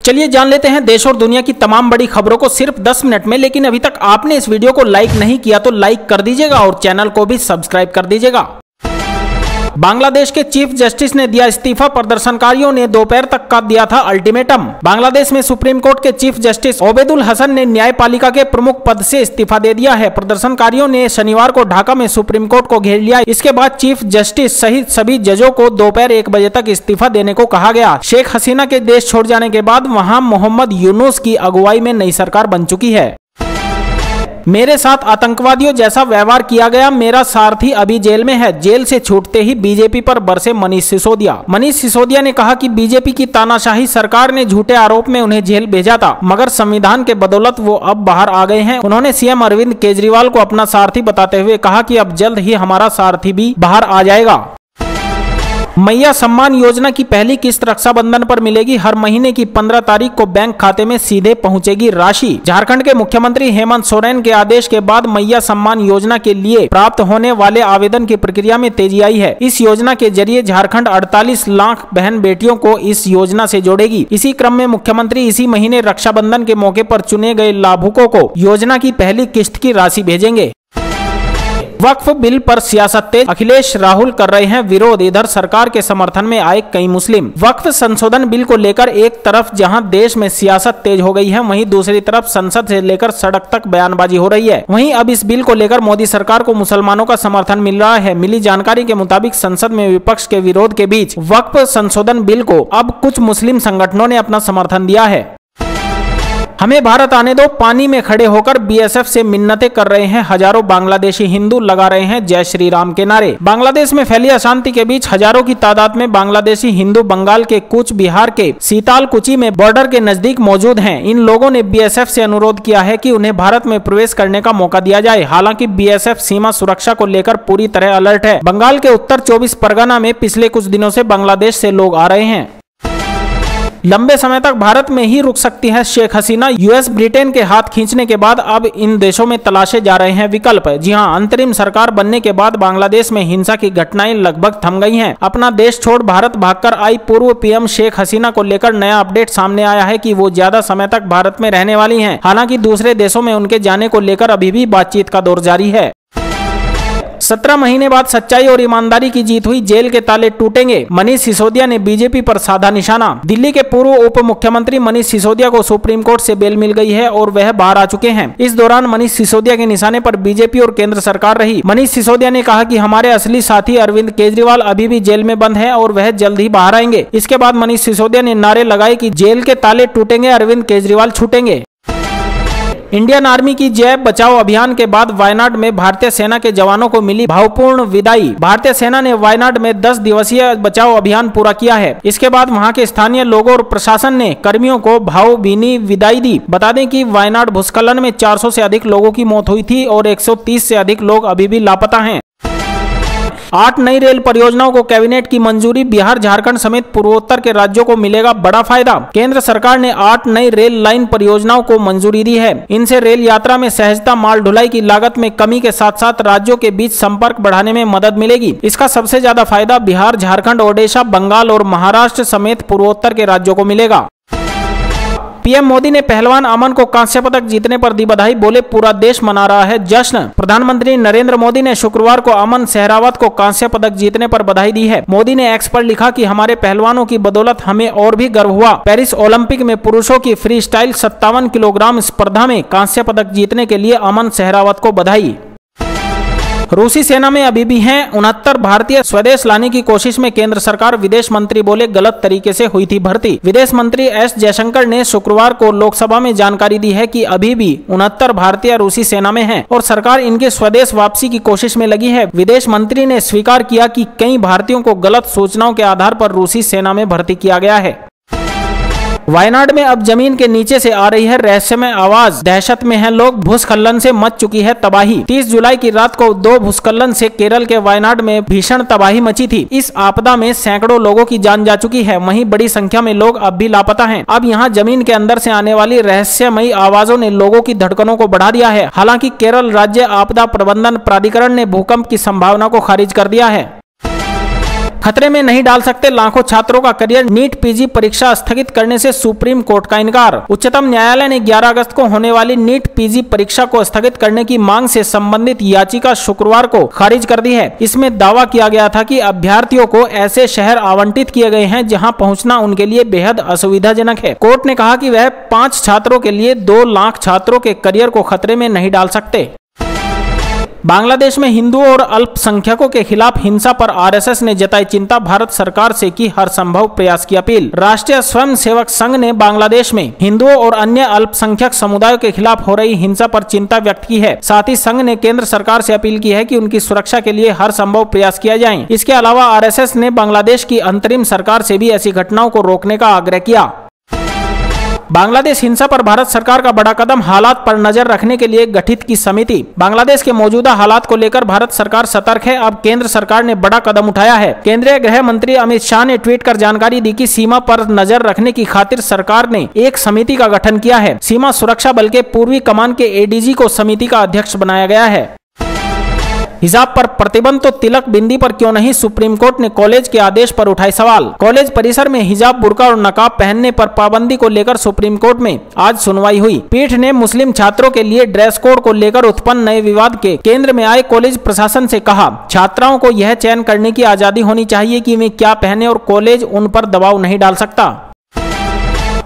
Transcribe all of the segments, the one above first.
चलिए जान लेते हैं देश और दुनिया की तमाम बड़ी खबरों को सिर्फ 10 मिनट में। लेकिन अभी तक आपने इस वीडियो को लाइक नहीं किया तो लाइक कर दीजिएगा और चैनल को भी सब्सक्राइब कर दीजिएगा। बांग्लादेश के चीफ जस्टिस ने दिया इस्तीफा। प्रदर्शनकारियों ने दोपहर तक का दिया था अल्टीमेटम। बांग्लादेश में सुप्रीम कोर्ट के चीफ जस्टिस ओबेदुल हसन ने न्यायपालिका के प्रमुख पद से इस्तीफा दे दिया है। प्रदर्शनकारियों ने शनिवार को ढाका में सुप्रीम कोर्ट को घेर लिया। इसके बाद चीफ जस्टिस सहित सभी जजों को दोपहर 1 बजे तक इस्तीफा देने को कहा गया। शेख हसीना के देश छोड़ जाने के बाद वहां मोहम्मद यूनुस की अगुवाई में नई सरकार बन चुकी है। मेरे साथ आतंकवादियों जैसा व्यवहार किया गया, मेरा सारथी अभी जेल में है। जेल से छूटते ही बीजेपी पर बरसे मनीष सिसोदिया। मनीष सिसोदिया ने कहा कि बीजेपी की तानाशाही सरकार ने झूठे आरोप में उन्हें जेल भेजा था, मगर संविधान के बदौलत वो अब बाहर आ गए हैं। उन्होंने सीएम अरविंद केजरीवाल को अपना सारथी बताते हुए कहा कि अब जल्द ही हमारा सारथी भी बाहर आ जाएगा। मैया सम्मान योजना की पहली किस्त रक्षाबंधन पर मिलेगी। हर महीने की 15 तारीख को बैंक खाते में सीधे पहुंचेगी राशि। झारखंड के मुख्यमंत्री हेमंत सोरेन के आदेश के बाद मैया सम्मान योजना के लिए प्राप्त होने वाले आवेदन की प्रक्रिया में तेजी आई है। इस योजना के जरिए झारखंड 48 लाख बहन बेटियों को इस योजना से जोड़ेगी। इसी क्रम में मुख्यमंत्री इसी महीने रक्षाबंधन के मौके पर चुने गए लाभुकों को योजना की पहली किस्त की राशि भेजेंगे। वक्फ बिल पर सियासत तेज, अखिलेश राहुल कर रहे हैं विरोध। इधर सरकार के समर्थन में आए कई मुस्लिम। वक्फ संशोधन बिल को लेकर एक तरफ जहां देश में सियासत तेज हो गई है, वहीं दूसरी तरफ संसद से लेकर सड़क तक बयानबाजी हो रही है। वहीं अब इस बिल को लेकर मोदी सरकार को मुसलमानों का समर्थन मिल रहा है। मिली जानकारी के मुताबिक संसद में विपक्ष के विरोध के बीच वक्फ संशोधन बिल को अब कुछ मुस्लिम संगठनों ने अपना समर्थन दिया है। हमें भारत आने दो, पानी में खड़े होकर बीएसएफ से मिन्नतें कर रहे हैं हजारों बांग्लादेशी हिंदू, लगा रहे हैं जय श्री राम के नारे। बांग्लादेश में फैली अशांति के बीच हजारों की तादाद में बांग्लादेशी हिंदू बंगाल के कूच बिहार के सीतालकुची में बॉर्डर के नजदीक मौजूद हैं। इन लोगों ने बीएसएफ से अनुरोध किया है कि उन्हें भारत में प्रवेश करने का मौका दिया जाए। हालांकि बीएसएफ सीमा सुरक्षा को लेकर पूरी तरह अलर्ट है। बंगाल के उत्तर 24 परगना में पिछले कुछ दिनों से बांग्लादेश से लोग आ रहे हैं। लंबे समय तक भारत में ही रुक सकती है शेख हसीना। यूएस ब्रिटेन के हाथ खींचने के बाद अब इन देशों में तलाशे जा रहे हैं विकल्प। जी हां, अंतरिम सरकार बनने के बाद बांग्लादेश में हिंसा की घटनाएं लगभग थम गई हैं। अपना देश छोड़ भारत भागकर आई पूर्व पीएम शेख हसीना को लेकर नया अपडेट सामने आया है कि वो ज्यादा समय तक भारत में रहने वाली हैं। हालांकि दूसरे देशों में उनके जाने को लेकर अभी भी बातचीत का दौर जारी है। 17 महीने बाद सच्चाई और ईमानदारी की जीत हुई, जेल के ताले टूटेंगे। मनीष सिसोदिया ने बीजेपी पर साधा निशाना। दिल्ली के पूर्व उप मुख्यमंत्री मनीष सिसोदिया को सुप्रीम कोर्ट से बेल मिल गई है और वह बाहर आ चुके हैं। इस दौरान मनीष सिसोदिया के निशाने पर बीजेपी और केंद्र सरकार रही। मनीष सिसोदिया ने कहा कि हमारे असली साथी अरविंद केजरीवाल अभी भी जेल में बंद है और वह जल्द ही बाहर आएंगे। इसके बाद मनीष सिसोदिया ने नारे लगाए कि जेल के ताले टूटेंगे, अरविंद केजरीवाल छूटेंगे। इंडियन आर्मी की जय बचाओ अभियान के बाद वायनाड में भारतीय सेना के जवानों को मिली भावपूर्ण विदाई। भारतीय सेना ने वायनाड में 10 दिवसीय बचाओ अभियान पूरा किया है। इसके बाद वहां के स्थानीय लोगों और प्रशासन ने कर्मियों को भावभीनी विदाई दी। बता दें कि वायनाड भूस्खलन में 400 से अधिक लोगों की मौत हुई थी और 130 से अधिक लोग अभी भी लापता हैं। 8 नई रेल परियोजनाओं को कैबिनेट की मंजूरी। बिहार, झारखंड समेत पूर्वोत्तर के राज्यों को मिलेगा बड़ा फायदा। केंद्र सरकार ने 8 नई रेल लाइन परियोजनाओं को मंजूरी दी है। इनसे रेल यात्रा में सहजता, माल ढुलाई की लागत में कमी के साथ साथ राज्यों के बीच संपर्क बढ़ाने में मदद मिलेगी। इसका सबसे ज्यादा फायदा बिहार, झारखंड, ओडिशा, बंगाल और महाराष्ट्र समेत पूर्वोत्तर के राज्यों को मिलेगा। पीएम मोदी ने पहलवान अमन को कांस्य पदक जीतने पर दी बधाई। बोले, पूरा देश मना रहा है जश्न। प्रधानमंत्री नरेंद्र मोदी ने शुक्रवार को अमन सहरावत को कांस्य पदक जीतने पर बधाई दी है। मोदी ने एक्स पर लिखा कि हमारे पहलवानों की बदौलत हमें और भी गर्व हुआ। पेरिस ओलंपिक में पुरुषों की फ्री स्टाइल 57 किलोग्राम स्पर्धा में कांस्य पदक जीतने के लिए अमन सहरावत को बधाई। रूसी सेना में अभी भी हैं 69 भारतीय। स्वदेश लाने की कोशिश में केंद्र सरकार। विदेश मंत्री बोले, गलत तरीके से हुई थी भर्ती। विदेश मंत्री एस जयशंकर ने शुक्रवार को लोकसभा में जानकारी दी है कि अभी भी 69 भारतीय रूसी सेना में हैं और सरकार इनके स्वदेश वापसी की कोशिश में लगी है। विदेश मंत्री ने स्वीकार किया कि कई भारतीयों को गलत सूचनाओं के आधार पर रूसी सेना में भर्ती किया गया है। वायनाड में अब जमीन के नीचे से आ रही है रहस्यमय आवाज। दहशत में हैं लोग, भूस्खलन से मच चुकी है तबाही। 30 जुलाई की रात को 2 भूस्खलन से केरल के वायनाड में भीषण तबाही मची थी। इस आपदा में सैकड़ों लोगों की जान जा चुकी है। वहीं बड़ी संख्या में लोग अब भी लापता हैं। अब यहाँ जमीन के अंदर से आने वाली रहस्यमयी आवाजों ने लोगों की धड़कनों को बढ़ा दिया है। हालांकि केरल राज्य आपदा प्रबंधन प्राधिकरण ने भूकंप की संभावना को खारिज कर दिया है। खतरे में नहीं डाल सकते लाखों छात्रों का करियर, नीट पीजी परीक्षा स्थगित करने से सुप्रीम कोर्ट का इनकार। उच्चतम न्यायालय ने 11 अगस्त को होने वाली नीट पीजी परीक्षा को स्थगित करने की मांग से संबंधित याचिका शुक्रवार को खारिज कर दी है। इसमें दावा किया गया था कि अभ्यर्थियों को ऐसे शहर आवंटित किए गए हैं जहां पहुंचना उनके लिए बेहद असुविधाजनक है। कोर्ट ने कहा कि वह 5 छात्रों के लिए 2 लाख छात्रों के करियर को खतरे में नहीं डाल सकते। बांग्लादेश में हिंदुओं और अल्पसंख्यकों के खिलाफ हिंसा पर आरएसएस ने जताई चिंता, भारत सरकार से की हर संभव प्रयास की अपील। राष्ट्रीय स्वयंसेवक संघ ने बांग्लादेश में हिंदुओं और अन्य अल्पसंख्यक समुदायों के खिलाफ हो रही हिंसा पर चिंता व्यक्त की है। साथ ही संघ ने केंद्र सरकार से अपील की है कि उनकी सुरक्षा के लिए हर संभव प्रयास किया जाए। इसके अलावा आरएसएस ने बांग्लादेश की अंतरिम सरकार से भी ऐसी घटनाओं को रोकने का आग्रह किया। बांग्लादेश हिंसा पर भारत सरकार का बड़ा कदम, हालात पर नजर रखने के लिए गठित की समिति। बांग्लादेश के मौजूदा हालात को लेकर भारत सरकार सतर्क है। अब केंद्र सरकार ने बड़ा कदम उठाया है। केंद्रीय गृह मंत्री अमित शाह ने ट्वीट कर जानकारी दी कि सीमा पर नजर रखने की खातिर सरकार ने एक समिति का गठन किया है। सीमा सुरक्षा बल के पूर्वी कमान के एडीजी को समिति का अध्यक्ष बनाया गया है। हिजाब पर प्रतिबंध तो तिलक बिंदी पर क्यों नहीं, सुप्रीम कोर्ट ने कॉलेज के आदेश पर उठाए सवाल। कॉलेज परिसर में हिजाब, बुर्का और नकाब पहनने पर पाबंदी को लेकर सुप्रीम कोर्ट में आज सुनवाई हुई। पीठ ने मुस्लिम छात्रों के लिए ड्रेस कोड को लेकर उत्पन्न नए विवाद के केंद्र में आए कॉलेज प्रशासन से कहा, छात्राओं को यह चयन करने की आजादी होनी चाहिए कि वे क्या पहने और कॉलेज उन पर दबाव नहीं डाल सकता।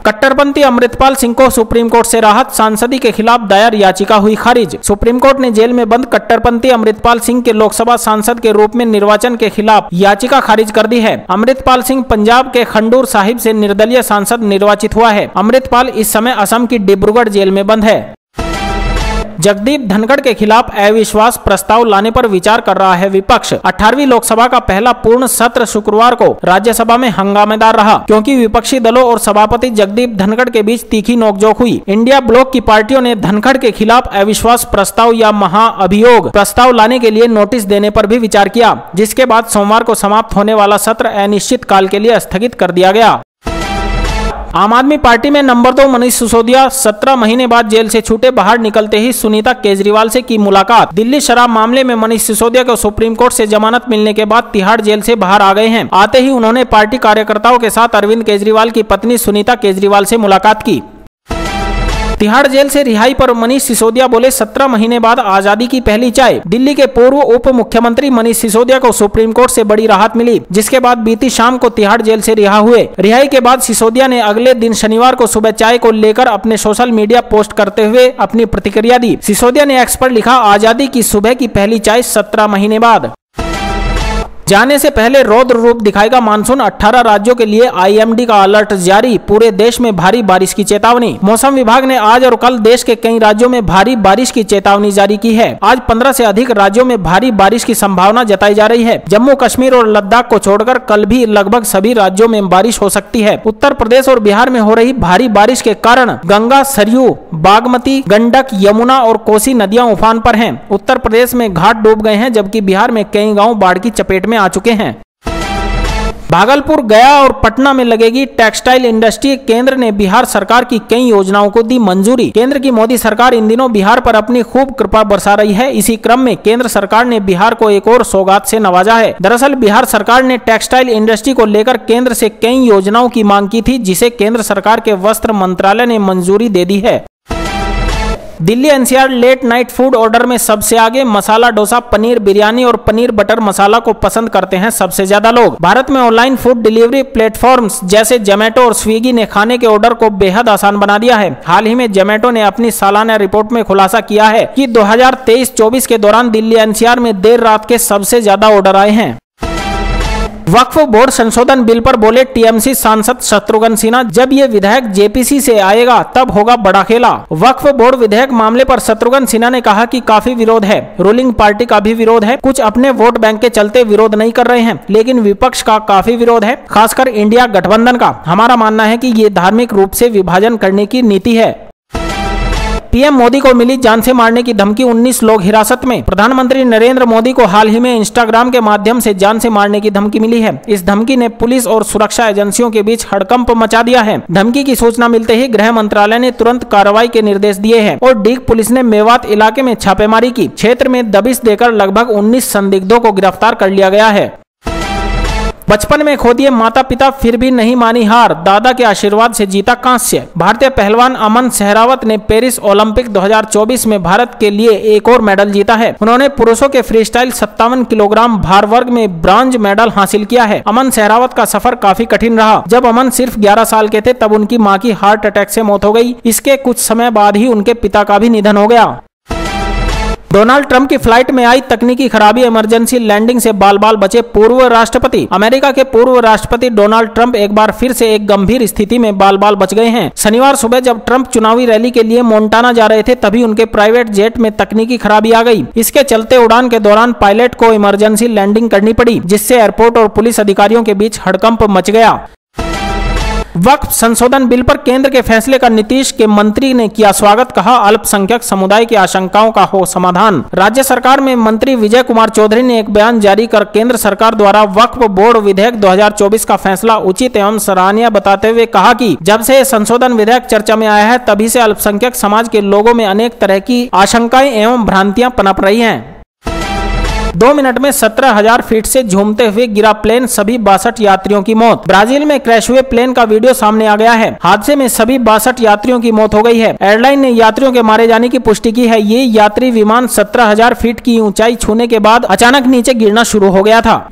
कट्टरपंथी अमृतपाल सिंह को सुप्रीम कोर्ट से राहत, सांसदी के खिलाफ दायर याचिका हुई खारिज। सुप्रीम कोर्ट ने जेल में बंद कट्टरपंथी अमृतपाल सिंह के लोकसभा सांसद के रूप में निर्वाचन के खिलाफ याचिका खारिज कर दी है। अमृतपाल सिंह पंजाब के खंडूर साहिब से निर्दलीय सांसद निर्वाचित हुआ है। अमृतपाल इस समय असम की डिब्रूगढ़ जेल में बंद है। जगदीप धनखड़ के खिलाफ अविश्वास प्रस्ताव लाने पर विचार कर रहा है विपक्ष। 18वीं लोकसभा का पहला पूर्ण सत्र शुक्रवार को राज्यसभा में हंगामेदार रहा, क्योंकि विपक्षी दलों और सभापति जगदीप धनखड़ के बीच तीखी नोकझोंक हुई। इंडिया ब्लॉक की पार्टियों ने धनखड़ के खिलाफ अविश्वास प्रस्ताव या महाअभियोग प्रस्ताव लाने के लिए नोटिस देने पर भी विचार किया, जिसके बाद सोमवार को समाप्त होने वाला सत्र अनिश्चित काल के लिए स्थगित कर दिया गया। आम आदमी पार्टी में नंबर 2 मनीष सिसोदिया 17 महीने बाद जेल से छूटे, बाहर निकलते ही सुनीता केजरीवाल से की मुलाकात। दिल्ली शराब मामले में मनीष सिसोदिया को सुप्रीम कोर्ट से जमानत मिलने के बाद तिहाड़ जेल से बाहर आ गए हैं। आते ही उन्होंने पार्टी कार्यकर्ताओं के साथ अरविंद केजरीवाल की पत्नी सुनीता केजरीवाल से मुलाकात की। तिहाड़ जेल से रिहाई पर मनीष सिसोदिया बोले, 17 महीने बाद आजादी की पहली चाय। दिल्ली के पूर्व उप मुख्यमंत्री मनीष सिसोदिया को सुप्रीम कोर्ट से बड़ी राहत मिली, जिसके बाद बीती शाम को तिहाड़ जेल से रिहा हुए। रिहाई के बाद सिसोदिया ने अगले दिन शनिवार को सुबह चाय को लेकर अपने सोशल मीडिया पोस्ट करते हुए अपनी प्रतिक्रिया दी। सिसोदिया ने एक्स पर लिखा, आजादी की सुबह की पहली चाय 17 महीने बाद। जाने से पहले रौद्र रूप दिखाएगा मानसून, 18 राज्यों के लिए आईएमडी का अलर्ट जारी, पूरे देश में भारी बारिश की चेतावनी। मौसम विभाग ने आज और कल देश के कई राज्यों में भारी बारिश की चेतावनी जारी की है। आज 15 से अधिक राज्यों में भारी बारिश की संभावना जताई जा रही है। जम्मू कश्मीर और लद्दाख को छोड़कर कल भी लगभग सभी राज्यों में बारिश हो सकती है। उत्तर प्रदेश और बिहार में हो रही भारी बारिश के कारण गंगा, सरयू, बागमती, गंडक, यमुना और कोसी नदियां उफान पर हैं। उत्तर प्रदेश में घाट डूब गए हैं, जबकि बिहार में कई गाँव बाढ़ की चपेट में आ चुके हैं। भागलपुर, गया और पटना में लगेगी टेक्सटाइल इंडस्ट्री। केंद्र ने बिहार सरकार की कई योजनाओं को दी मंजूरी। केंद्र की मोदी सरकार इन दिनों बिहार पर अपनी खूब कृपा बरसा रही है। इसी क्रम में केंद्र सरकार ने बिहार को एक और सौगात से नवाजा है। दरअसल बिहार सरकार ने टेक्सटाइल इंडस्ट्री को लेकर केंद्र से कई योजनाओं की मांग की थी, जिसे केंद्र सरकार के वस्त्र मंत्रालय ने मंजूरी दे दी है। Delhi NCR late night food order में सबसे आगे, मसाला डोसा, पनीर बिरयानी और पनीर बटर मसाला को पसंद करते हैं सबसे ज्यादा लोग। भारत में ऑनलाइन फूड डिलीवरी प्लेटफॉर्म्स जैसे जोमैटो और स्विगी ने खाने के ऑर्डर को बेहद आसान बना दिया है। हाल ही में जोमैटो ने अपनी सालाना रिपोर्ट में खुलासा किया है कि 2023-24 के दौरान दिल्ली एनसीआर में देर रात के सबसे ज्यादा ऑर्डर आए हैं। वक्फ बोर्ड संशोधन बिल पर बोले टीएमसी सांसद शत्रुघ्न सिन्हा, जब ये विधेयक जेपीसी से आएगा तब होगा बड़ा खेला। वक्फ बोर्ड विधेयक मामले पर शत्रुघ्न सिन्हा ने कहा कि काफी विरोध है, रूलिंग पार्टी का भी विरोध है, कुछ अपने वोट बैंक के चलते विरोध नहीं कर रहे हैं, लेकिन विपक्ष का काफी विरोध है, खासकर इंडिया गठबंधन का। हमारा मानना है कि ये धार्मिक रूप से विभाजन करने की नीति है। पीएम मोदी को मिली जान से मारने की धमकी, 19 लोग हिरासत में। प्रधानमंत्री नरेंद्र मोदी को हाल ही में इंस्टाग्राम के माध्यम से जान से मारने की धमकी मिली है। इस धमकी ने पुलिस और सुरक्षा एजेंसियों के बीच हड़कंप मचा दिया है। धमकी की सूचना मिलते ही गृह मंत्रालय ने तुरंत कार्रवाई के निर्देश दिए हैं और डीग पुलिस ने मेवात इलाके में छापेमारी की। क्षेत्र में दबिश देकर लगभग 19 संदिग्धों को गिरफ्तार कर लिया गया है। बचपन में खो दिए माता पिता फिर भी नहीं मानी हार, दादा के आशीर्वाद से जीता कांस्य। भारतीय पहलवान अमन सहरावत ने पेरिस ओलंपिक 2024 में भारत के लिए एक और मेडल जीता है। उन्होंने पुरुषों के फ्रीस्टाइल 57 किलोग्राम भार वर्ग में ब्रॉन्ज मेडल हासिल किया है। अमन सहरावत का सफर काफी कठिन रहा। जब अमन सिर्फ 11 साल के थे तब उनकी मां की हार्ट अटैक से मौत हो गई। इसके कुछ समय बाद ही उनके पिता का भी निधन हो गया। डोनाल्ड ट्रंप की फ्लाइट में आई तकनीकी खराबी, इमरजेंसी लैंडिंग से बाल बाल बचे पूर्व राष्ट्रपति। अमेरिका के पूर्व राष्ट्रपति डोनाल्ड ट्रंप एक बार फिर से एक गंभीर स्थिति में बाल बाल बच गए हैं। शनिवार सुबह जब ट्रंप चुनावी रैली के लिए मोन्टाना जा रहे थे तभी उनके प्राइवेट जेट में तकनीकी खराबी आ गई। इसके चलते उड़ान के दौरान पायलट को इमरजेंसी लैंडिंग करनी पड़ी, जिससे एयरपोर्ट और पुलिस अधिकारियों के बीच हड़कंप मच गया। वक्फ संशोधन बिल पर केंद्र के फैसले का नीतीश के मंत्री ने किया स्वागत, कहा अल्पसंख्यक समुदाय की आशंकाओं का हो समाधान। राज्य सरकार में मंत्री विजय कुमार चौधरी ने एक बयान जारी कर केंद्र सरकार द्वारा वक्फ बोर्ड विधेयक 2024 का फैसला उचित एवं सराहनीय बताते हुए कहा कि जब से संशोधन विधेयक चर्चा में आया है तभी से अल्पसंख्यक समाज के लोगों में अनेक तरह की आशंकाएं एवं भ्रांतियां पनप रही हैं। 2 मिनट में 17,000 फीट से झूमते हुए गिरा प्लेन, सभी 62 यात्रियों की मौत। ब्राजील में क्रैश हुए प्लेन का वीडियो सामने आ गया है। हादसे में सभी 62 यात्रियों की मौत हो गई है। एयरलाइन ने यात्रियों के मारे जाने की पुष्टि की है। ये यात्री विमान 17,000 फीट की ऊंचाई छूने के बाद अचानक नीचे गिरना शुरू हो गया था।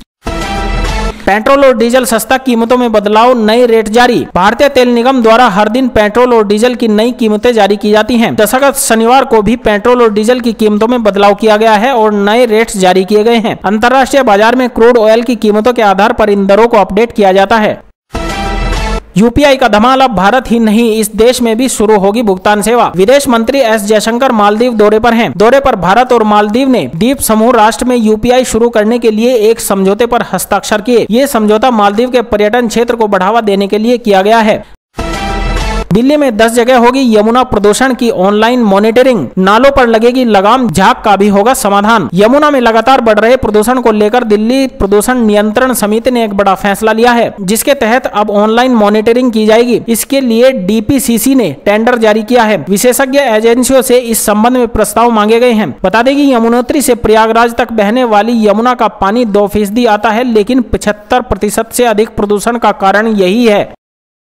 पेट्रोल और डीजल सस्ता, कीमतों में बदलाव, नए रेट जारी। भारतीय तेल निगम द्वारा हर दिन पेट्रोल और डीजल की नई कीमतें जारी की जाती हैं। 10 अगस्त शनिवार को भी पेट्रोल और डीजल की कीमतों में बदलाव किया गया है और नए रेट्स जारी किए गए हैं। अंतर्राष्ट्रीय बाजार में क्रूड ऑयल की कीमतों के आधार पर इन दरों को अपडेट किया जाता है। यूपीआई का धमाल, अब भारत ही नहीं इस देश में भी शुरू होगी भुगतान सेवा। विदेश मंत्री एस जयशंकर मालदीव दौरे पर हैं। दौरे पर भारत और मालदीव ने द्वीप समूह राष्ट्र में यूपीआई शुरू करने के लिए एक समझौते पर हस्ताक्षर किए। ये समझौता मालदीव के पर्यटन क्षेत्र को बढ़ावा देने के लिए किया गया है। दिल्ली में 10 जगह होगी यमुना प्रदूषण की ऑनलाइन मॉनिटरिंग, नालों पर लगेगी लगाम, झाग का भी होगा समाधान। यमुना में लगातार बढ़ रहे प्रदूषण को लेकर दिल्ली प्रदूषण नियंत्रण समिति ने एक बड़ा फैसला लिया है, जिसके तहत अब ऑनलाइन मॉनिटरिंग की जाएगी। इसके लिए डीपीसीसी ने टेंडर जारी किया है। विशेषज्ञ एजेंसियों से इस संबंध में प्रस्ताव मांगे गए हैं। बता दें कि यमुनोत्री से प्रयागराज तक बहने वाली यमुना का पानी 2% आता है, लेकिन 75% से अधिक प्रदूषण का कारण यही है।